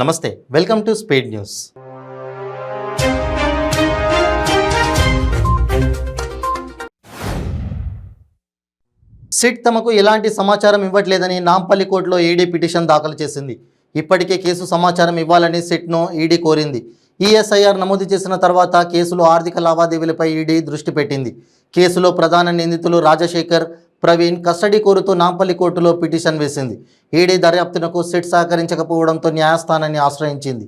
నమస్తే, welcome to speed news. SIT తమకు ఎలాంటి సమాచారం ఇవ్వట్లేదని నాంపల్లి కోర్టులో ఈడీ పిటిషన్ దాఖలు చేసింది. ఇప్పటికే కేసు సమాచారం ఇవ్వాలని సిట్ను ఈడీ కోరింది. ఈఎస్ఐఆర్ నమోదు చేసిన తర్వాత కేసులో ఆర్థిక లావాదేవీలపై ఈడీ దృష్టి పెట్టింది. కేసులో ప్రధాన నిందితులు రాజశేఖర్, ప్రవీణ్ కస్టడీ కోరుతూ నాంపల్లి కోర్టులో పిటిషన్ వేసింది. ఈడీ దర్యాప్తునకు సిట్ సహకరించకపోవడంతో న్యాయస్థానాన్ని ఆశ్రయించింది.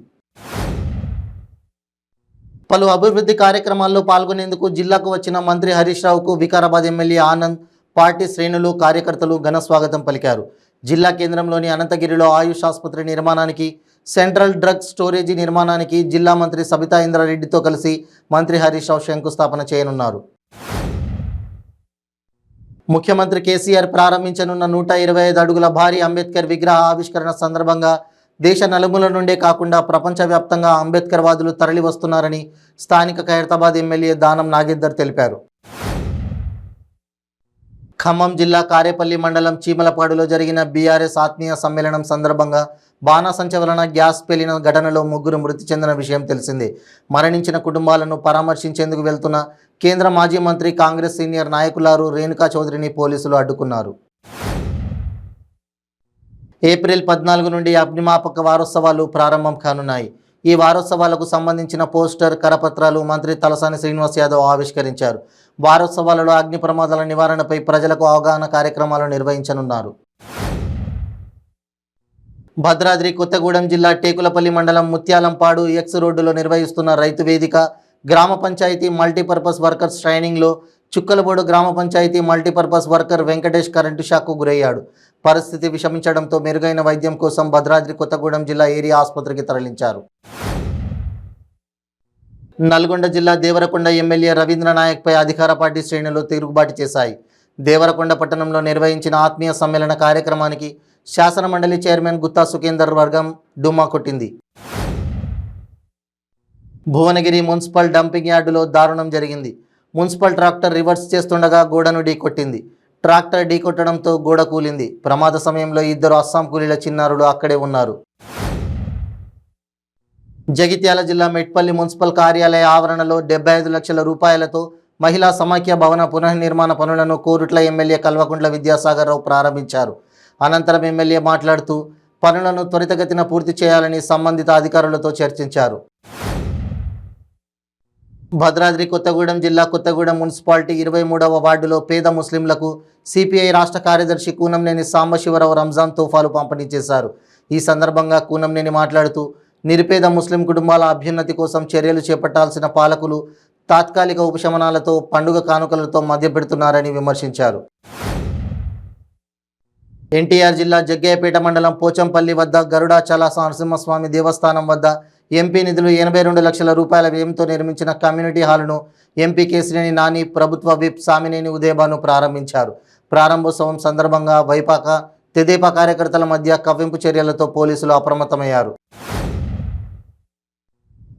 పలు అభివృద్ధి కార్యక్రమాల్లో పాల్గొనేందుకు జిల్లాకు వచ్చిన మంత్రి హరీష్ రావుకు వికారాబాద్ ఎమ్మెల్యే ఆనంద్, పార్టీ శ్రేణులు, కార్యకర్తలు ఘన స్వాగతం పలికారు. జిల్లా కేంద్రంలోని అనంతగిరిలో ఆయుష్ ఆసుపత్రి నిర్మాణానికి, సెంట్రల్ డ్రగ్ స్టోరేజీ నిర్మాణానికి జిల్లా మంత్రి సబితా ఇంద్రారెడ్డితో కలిసి మంత్రి హరీష్ రావు శంకుస్థాపన చేయనున్నారు. ముఖ్యమంత్రి కేసీఆర్ ప్రారంభించనున్న 125 అడుగుల భారీ అంబేద్కర్ విగ్రహ ఆవిష్కరణ సందర్భంగా దేశ నలుమూల నుండే కాకుండా ప్రపంచవ్యాప్తంగా అంబేద్కర్ వాదులు తరలి వస్తున్నారని స్థానిక ఖైరతాబాద్ ఎమ్మెల్యే దానం నాగేందర్ తెలిపారు. ఖమ్మం జిల్లా కారేపల్లి మండలం చీమలపాడులో జరిగిన బీఆర్ఎస్ ఆత్మీయ సమ్మేళనం సందర్భంగా బాణాసంచా వలన గ్యాస్ పేలిన ఘటనలో 3 మృతి చెందిన విషయం తెలిసిందే. మరణించిన కుటుంబాలను పరామర్శించేందుకు వెళ్తున్న కేంద్ర మాజీ మంత్రి, కాంగ్రెస్ సీనియర్ నాయకులారు రేణుకా చౌదరిని పోలీసులు అడ్డుకున్నారు. ఏప్రిల్ 14 నుండి అగ్నిమాపక వారోత్సవాలు ప్రారంభం కానున్నాయి. ఈ వారోత్సవాలకు సంబంధించిన పోస్టర్, కరపత్రాలు మంత్రి తలసాని శ్రీనివాస్ యాదవ్ ఆవిష్కరించారు. వారోత్సవాలలో అగ్ని ప్రమాదాల నివారణపై ప్రజలకు అవగాహన కార్యక్రమాలు నిర్వహించనున్నారు. భద్రాద్రి కొత్తగూడెం జిల్లా టేకులపల్లి మండలం ముత్యాలంపాడు ఎక్స్ రోడ్డులో నిర్వహిస్తున్న రైతు వేదిక, గ్రామ పంచాయతీ మల్టీపర్పస్ వర్కర్స్ ట్రైనింగ్లో చుక్కలబోడు గ్రామ panchayat multipurpose worker Venkatesh current షాక్కు గురయ్యాడు. పరిస్థితి విషమించడంతో మెరుగైన వైద్యం కోసం భద్రాద్రి కొత్తగూడెం జిల్లా ఏరియా ఆసుపత్రికి తరలించారు. నల్గొండ జిల్లా దేవరకొండ ఎమ్మెల్యే రవీంద్ర నాయక్పై అధికార పార్టీ శ్రేణులు తిరుగుబాటు చేశాయి. దేవరకొండ పట్టణంలో నిర్వహించిన ఆత్మీయ సమ్మేళన కార్యక్రమానికి శాసనమండలి చైర్మన్ గుత్తా సుఖేందర్ వర్గం డుమ్మా కొట్టింది. భువనగిరి మున్సిపల్ డంపింగ్ యార్డులో దారుణం జరిగింది. మున్సిపల్ ట్రాక్టర్ రివర్స్ చేస్తుండగా గోడను ఢీకొట్టింది. ట్రాక్టర్ ఢీకొట్టడంతో గోడ కూలింది. ప్రమాద సమయంలో 2 అస్సాం కూలీల చిన్నారులు అక్కడే ఉన్నారు. జగిత్యాల జిల్లా మెట్పల్లి మున్సిపల్ కార్యాలయ ఆవరణలో 75 లక్షల రూపాయలతో మహిళా సమాఖ్య భవన పునర్నిర్మాణ పనులను కోరుట్ల ఎమ్మెల్యే కల్వకుంట్ల విద్యాసాగర్ రావు ప్రారంభించారు. అనంతరం ఎమ్మెల్యే మాట్లాడుతూ పనులను త్వరితగతిన పూర్తి చేయాలని సంబంధిత అధికారులతో చర్చించారు. భద్రాద్రి కొత్తగూడెం జిల్లా కొత్తగూడెం మున్సిపాలిటీ 23వ వార్డులో పేద ముస్లింలకు సిపిఐ రాష్ట్ర కార్యదర్శి కూనంనేని సాంబశివరావు రంజాన్ తోఫాలు పంపిణీ చేశారు. ఈ సందర్భంగా కూనంనేని మాట్లాడుతూ నిరుపేద ముస్లిం కుటుంబాల అభ్యున్నతి కోసం చర్యలు చేపట్టాల్సిన పాలకులు తాత్కాలిక ఉపశమనాలతో, పండుగ కానుకలతో మధ్యపెడుతున్నారని విమర్శించారు. ఎన్టీఆర్ జిల్లా జగ్గయ్యపేట మండలం పోచంపల్లి వద్ద గరుడాచల నరసింహస్వామి దేవస్థానం వద్ద ఎంపీ నిధులు 82 లక్షల రూపాయల వ్యయంతో నిర్మించిన కమ్యూనిటీ హాలును ఎంపీ కేశినేని నాని, ప్రభుత్వ విప్ సామినేని ఉదయభాను ప్రారంభించారు. ప్రారంభోత్సవం సందర్భంగా వైపాక, తెదేపా కార్యకర్తల మధ్య కవ్వింపు చర్యలతో పోలీసులు అప్రమత్తమయ్యారు.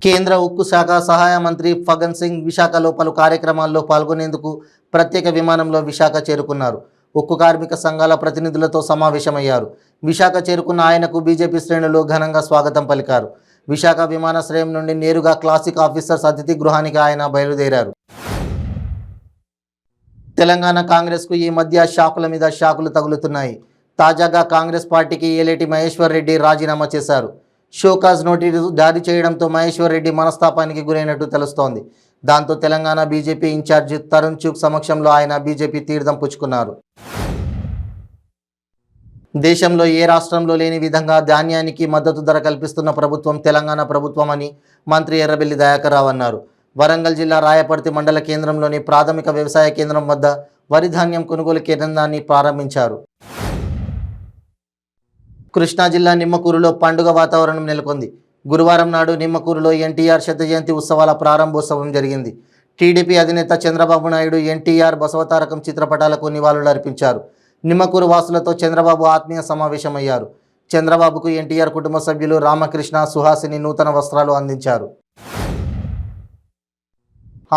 కేంద్ర ఉక్కు శాఖ సహాయ మంత్రి ఫగన్ సింగ్ విశాఖలో పలు కార్యక్రమాల్లో పాల్గొనేందుకు ప్రత్యేక విమానంలో విశాఖ చేరుకున్నారు. ఉక్కు కార్మిక సంఘాల ప్రతినిధులతో సమావేశమయ్యారు. విశాఖ చేరుకున్న ఆయనకు బీజేపీ శ్రేణులు ఘనంగా స్వాగతం పలికారు. విశాఖ విమానాశ్రయం నుండి నేరుగా క్లాసిక్ ఆఫీసర్స్ అతిథి గృహానికి ఆయన బయలుదేరారు. తెలంగాణ కాంగ్రెస్కు ఈ మధ్య షాకుల మీద షాకులు తగులుతున్నాయి. తాజాగా కాంగ్రెస్ పార్టీకి ఏలేటి మహేశ్వర్ రెడ్డి రాజీనామా చేశారు. షోకాజ్ నోటీసు జారీ చేయడంతో మహేశ్వర్ రెడ్డి మనస్తాపానికి గురైనట్టు తెలుస్తోంది. దాంతో తెలంగాణ బీజేపీ ఇన్ఛార్జి తరుణ్ చుగ్ సమక్షంలో ఆయన బీజేపీ తీర్థం పుచ్చుకున్నారు. దేశంలో ఏ రాష్ట్రంలో లేని విధంగా ధాన్యానికి మద్దతు ధర కల్పిస్తున్న ప్రభుత్వం తెలంగాణ ప్రభుత్వం అని మంత్రి ఎర్రబెల్లి దయాకర్ రావు అన్నారు. వరంగల్ జిల్లా రాయపర్తి మండల కేంద్రంలోని ప్రాథమిక వ్యవసాయ కేంద్రం వద్ద వరి ధాన్యం కొనుగోలు కేంద్రాన్ని ప్రారంభించారు. కృష్ణా జిల్లా నిమ్మకూరులో పండుగ వాతావరణం నెలకొంది. గురువారం నాడు నిమ్మకూరులో ఎన్టీఆర్ శత జయంతి ఉత్సవాల ప్రారంభోత్సవం జరిగింది. టీడీపీ అధినేత చంద్రబాబు నాయుడు ఎన్టీఆర్ బసవతారకం చిత్రపటాలకు నివాళులు అర్పించారు. నిమ్మకూరు వాసులతో చంద్రబాబు ఆత్మీయ సమావేశమయ్యారు. చంద్రబాబుకు ఎన్టీఆర్ కుటుంబ సభ్యులు రామకృష్ణ, సుహాసిని నూతన వస్త్రాలు అందించారు.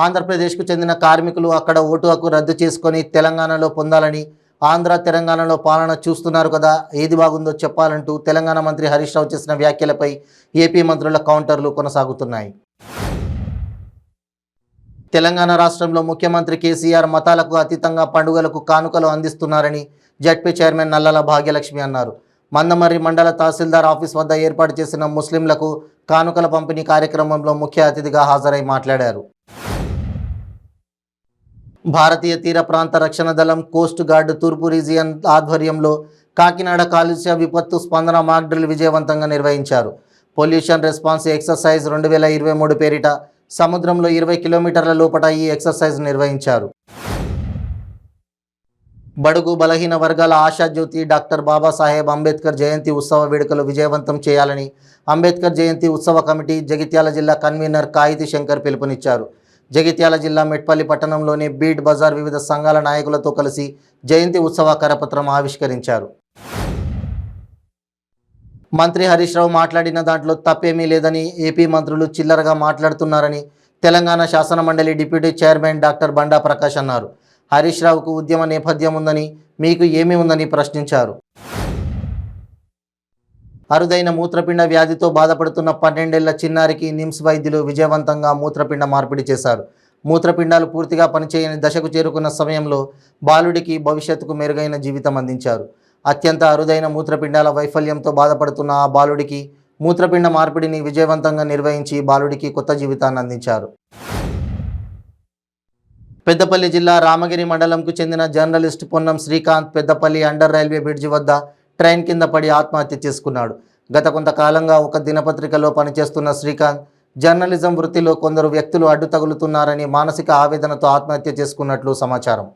ఆంధ్రప్రదేశ్కు చెందిన కార్మికులు అక్కడ ఓటు హక్కు రద్దు చేసుకొని తెలంగాణలో పొందాలని ఆంధ్ర తెలంగాణలో పాలన చూస్తున్నారు కదా, ఏది బాగుందో చెప్పాలంటూ తెలంగాణ మంత్రి హరీష్ రావు చేసిన వ్యాఖ్యలపై ఏపీ మంత్రుల కౌంటర్లు కొనసాగుతున్నాయి. తెలంగాణ రాష్ట్రంలో ముఖ్యమంత్రి కేసీఆర్ మతాలకు అతీతంగా పండుగలకు కానుకలు అందిస్తున్నారని జడ్పీ చైర్మన్ నల్లల భాగ్యలక్ష్మి అన్నారు. మందమర్రి మండల తహసీల్దార్ ఆఫీస్ వద్ద ఏర్పాటు చేసిన ముస్లింలకు కానుకల పంపిణీ కార్యక్రమంలో ముఖ్య అతిథిగా హాజరై మాట్లాడారు. భారతీయ తీర ప్రాంత రక్షణ దళం, కోస్ట్ గార్డ్ తూర్పు రీజియన్ ఆధ్వర్యంలో కాకినాడ కాలుష్య విపత్తు స్పందన మాక్ డ్రిల్ విజయవంతంగా నిర్వహించారు. పొల్యూషన్ రెస్పాన్స్ ఎక్సర్సైజ్ 2023 పేరిట సముద్రంలో 20 కిలోమీటర్ల లోపట ఈ ఎక్సర్సైజ్ నిర్వహించారు. బడుగు బలహీన వర్గాల ఆశాజ్యోతి డాక్టర్ బాబాసాహెబ్ అంబేద్కర్ జయంతి ఉత్సవ వేడుకలు విజయవంతం చేయాలని అంబేద్కర్ జయంతి ఉత్సవ కమిటీ జగిత్యాల జిల్లా కన్వీనర్ కాయితి శంకర్ పిలుపునిచ్చారు. జగిత్యాల జిల్లా మెట్పల్లి పట్టణంలోని బీట్ బజార్ వివిధ సంఘాల నాయకులతో కలిసి జయంతి ఉత్సవ కరపత్రం ఆవిష్కరించారు. మంత్రి హరీష్ రావు మాట్లాడిన దాంట్లో తప్పేమీ లేదని, ఏపీ మంత్రులు చిల్లరగా మాట్లాడుతున్నారని తెలంగాణ శాసనమండలి డిప్యూటీ చైర్మన్ డాక్టర్ బండా ప్రకాష్ అన్నారు. హరీష్ రావుకు ఉద్యమ నేపథ్యం ఉందని, మీకు ఏమీ ఉందని ప్రశ్నించారు. అరుదైన మూత్రపిండ వ్యాధితో బాధపడుతున్న 12 ఏళ్ల చిన్నారికి నిమ్స్ వైద్యులు విజయవంతంగా మూత్రపిండ మార్పిడి చేశారు. మూత్రపిండాలు పూర్తిగా పనిచేయని దశకు చేరుకున్న సమయంలో బాలుడికి భవిష్యత్తుకు మెరుగైన జీవితం అందించారు. అత్యంత అరుదైన మూత్రపిండాల వైఫల్యంతో బాధపడుతున్న ఆ బాలుడికి మూత్రపిండ మార్పిడిని విజయవంతంగా నిర్వహించి బాలుడికి కొత్త జీవితాన్ని అందించారు. పెద్దపల్లి జిల్లా రామగిరి మండలంకు చెందిన journalist Ponnam Srikanth Peddapalli under railway bridge వద్ద ట్రైన్ కింద పడి ఆత్మహత్య చేసుకున్నాడు. గత కొంతకాలంగా ఒక దినపత్రికలో పనిచేస్తున్న శ్రీకాంత్ జర్నలిజం వృత్తిలో కొందరు వ్యక్తులు అడ్డు తగులుతున్నారని మానసిక ఆవేదనతో ఆత్మహత్య చేసుకున్నట్లు సమాచారం.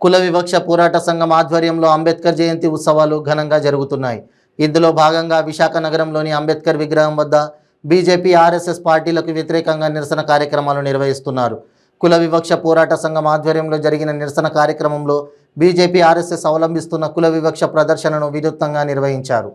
కుల వివక్ష పోరాట సంఘం ఆధ్వర్యంలో అంబేద్కర్ జయంతి ఉత్సవాలు ఘనంగా జరుగుతున్నాయి. ఇందులో భాగంగా విశాఖ నగరంలోని అంబేద్కర్ విగ్రహం వద్ద బీజేపీ, ఆర్ఎస్ఎస్ పార్టీలకు వ్యతిరేకంగా నిరసన కార్యక్రమాలు నిర్వహిస్తున్నారు. కుల వివక్ష పోరాట సంఘం ఆధ్వర్యంలో జరిగిన నిరసన కార్యక్రమంలో బీజేపీ, ఆర్ఎస్ఎస్ అవలంబిస్తున్న కుల వివక్ష ప్రదర్శనను వినూత్నంగా నిర్వహించారు.